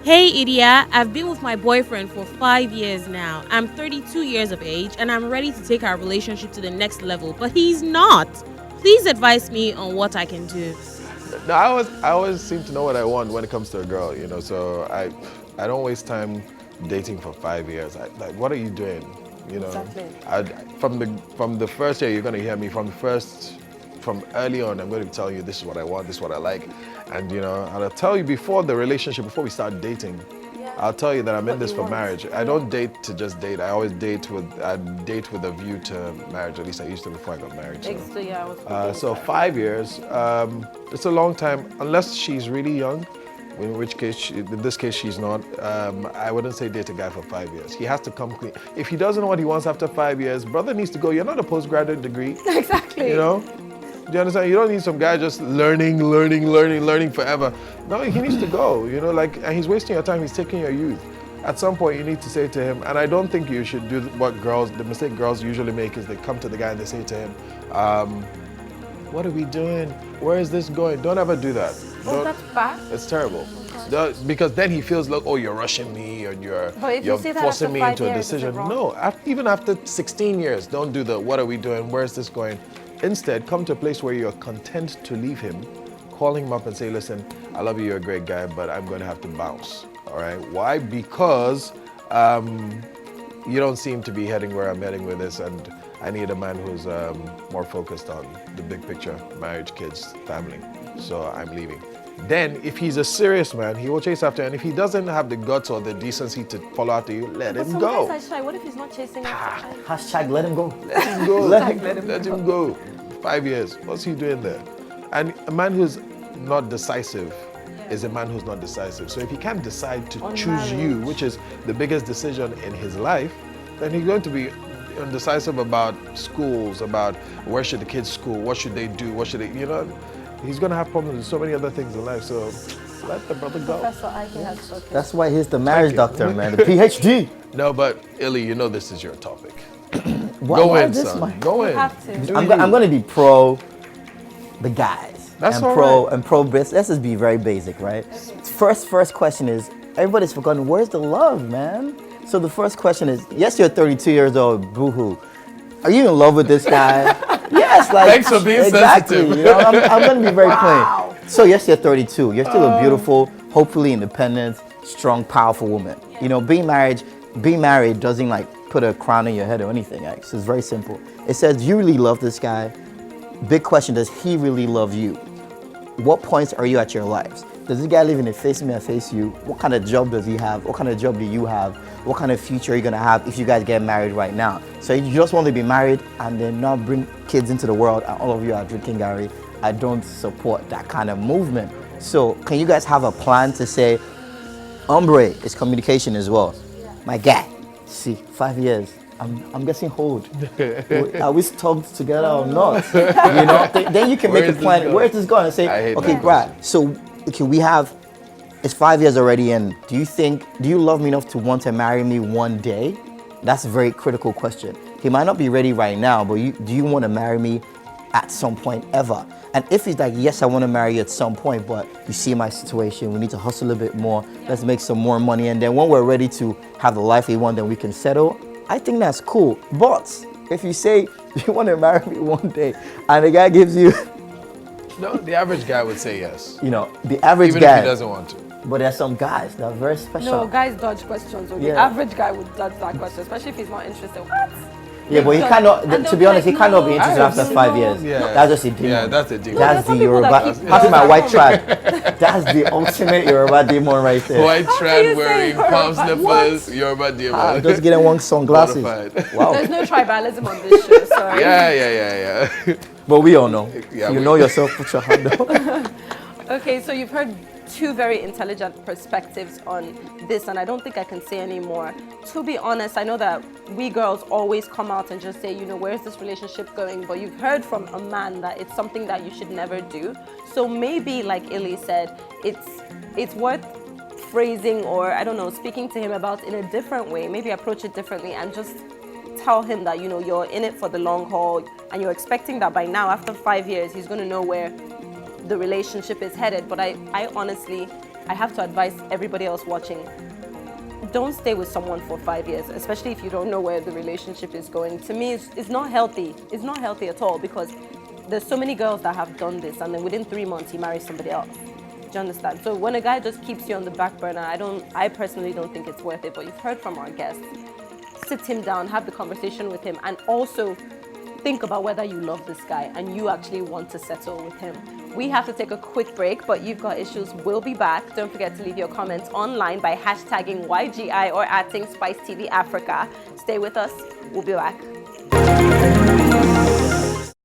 Hey Idia, I've been with my boyfriend for 5 years now. I'm 32 years of age and I'm ready to take our relationship to the next level, but he's not. Please advise me on what I can do. No, I always seem to know what I want when it comes to a girl, you know. So I don't waste time dating for 5 years. Like, what are you doing? You know, Exactly. from the first year, you're gonna hear me from early on. I'm going to tell you this is what I want, this is what I like, and you know, and I'll tell you before the relationship, before we start dating. I'll tell you that I'm in this for marriage. I don't date to just date. I always date with a view to marriage. At least I used to before I got married. So, so 5 years, it's a long time unless she's really young. In which case, in this case, she's not. I wouldn't say date a guy for 5 years. He has to come clean. If he doesn't know what he wants after 5 years, brother needs to go. You're not a postgraduate degree. Exactly. You know? Do you understand? You don't need some guy just learning forever. No, he needs to go, you know, like, and he's wasting your time, he's taking your youth. At some point, you need to say to him, and I don't think you should do the mistake girls usually make is they come to the guy and they say to him, what are we doing? Where is this going? Don't ever do that. Oh, that's bad. It's terrible. Because then he feels like, oh, you're rushing me, or you're forcing me into a decision. No, even after 16 years, don't do the, what are we doing? Where is this going? Instead, come to a place where you're content to leave him, calling him up and say, listen, I love you, you're a great guy, but I'm going to have to bounce, all right? Why? Because you don't seem to be heading where I'm heading with this, and I need a man who's more focused on the big picture, marriage, kids, family, so I'm leaving. Then, if he's a serious man, he will chase after, and if he doesn't have the guts or the decency to follow after you, let him go. What if he's not chasing after you? Hashtag let him go. Let him go. Let him go. 5 years. What's he doing there? And a man who's not decisive is a man who's not decisive. So if he can't decide to choose you, which is the biggest decision in his life, then he's going to be indecisive about schools, about where should the kids school, what should they do, what should they, you know, he's going to have problems with so many other things in life. So let the brother go. Professor IK has spoken. That's why he's the marriage doctor, man, the PhD. No, but Illy, you know this is your topic. Go in, son. Go in. You have to. I'm going to be pro the guys. That's and all pro right. and pro bits. Let's just be very basic, right? First question is, everybody's forgotten, where's the love, man? So the first question is, yes, you're 32 years old, boo-hoo. Are you in love with this guy? Yes, like, thanks for being exactly, sensitive. You know, I'm going to be very plain. So yes, you're 32. You're still a beautiful, hopefully independent, strong, powerful woman. You know, being married doesn't like put a crown on your head or anything. Right? So it's very simple. It says, do you really love this guy? Big question, does he really love you? What points are you at your lives? Does this guy live in a face me, I face you? What kind of job does he have? What kind of job do you have? What kind of future are you gonna have if you guys get married right now? So you just want to be married and then not bring kids into the world and all of you are drinking Gary. I don't support that kind of movement. So can you guys have a plan to say, hombre is communication as well. My guy, see, 5 years. I'm getting old. Are we stuck together or not? You know, then you can make a plan. Where is this going? And say, okay, Brad. So, okay, it's 5 years already in. Do you love me enough to want to marry me one day? That's a very critical question. He might not be ready right now, but do you want to marry me at some point ever? And if he's like, yes, I want to marry you at some point, but you see my situation, we need to hustle a bit more. Let's make some more money. And then when we're ready to have the life we want, then we can settle. I think that's cool. But if you say you want to marry me one day and the guy gives you... No, the average guy would say yes. You know, the average Even guy... if he doesn't want to. But there's some guys that are very special. No, guys dodge questions. Or the average guy would dodge that question, especially if he's not interested. What? Yeah, but he cannot, to be honest, he cannot be interested after 5 years. Yeah. That's just a demon. Yeah, that's a demon. That's the Yoruba. Passing my white tribe. That's the ultimate Yoruba demon right there. White trad wearing palm slippers, Yoruba demon. Just getting one sunglasses. Wow. There's no tribalism on this show, sorry. Yeah. But we all know. Yeah, you know yourself, put your hand up. Okay, so you've heard two very intelligent perspectives on this, and I don't think I can say any more. To be honest, I know that we girls always come out and just say, you know, where's this relationship going? But you've heard from a man that it's something that you should never do. So maybe, like Illy said, it's worth phrasing or, I don't know, speaking to him about in a different way, maybe approach it differently and just tell him that, you know, you're in it for the long haul and you're expecting that by now, after 5 years, he's going to know where the relationship is headed. But I honestly I have to advise everybody else watching, don't stay with someone for 5 years, especially if you don't know where the relationship is going. To me, it's not healthy. It's not healthy at all, because there's so many girls that have done this, and then within 3 months, he marries somebody else. Do you understand? So when a guy just keeps you on the back burner, I personally don't think it's worth it. But you've heard from our guests. Sit him down, have the conversation with him, and also think about whether you love this guy and you actually want to settle with him. We have to take a quick break, but You've Got Issues will be back. Don't forget to leave your comments online by hashtagging YGI or @Spice TV Africa. Stay with us. We'll be back.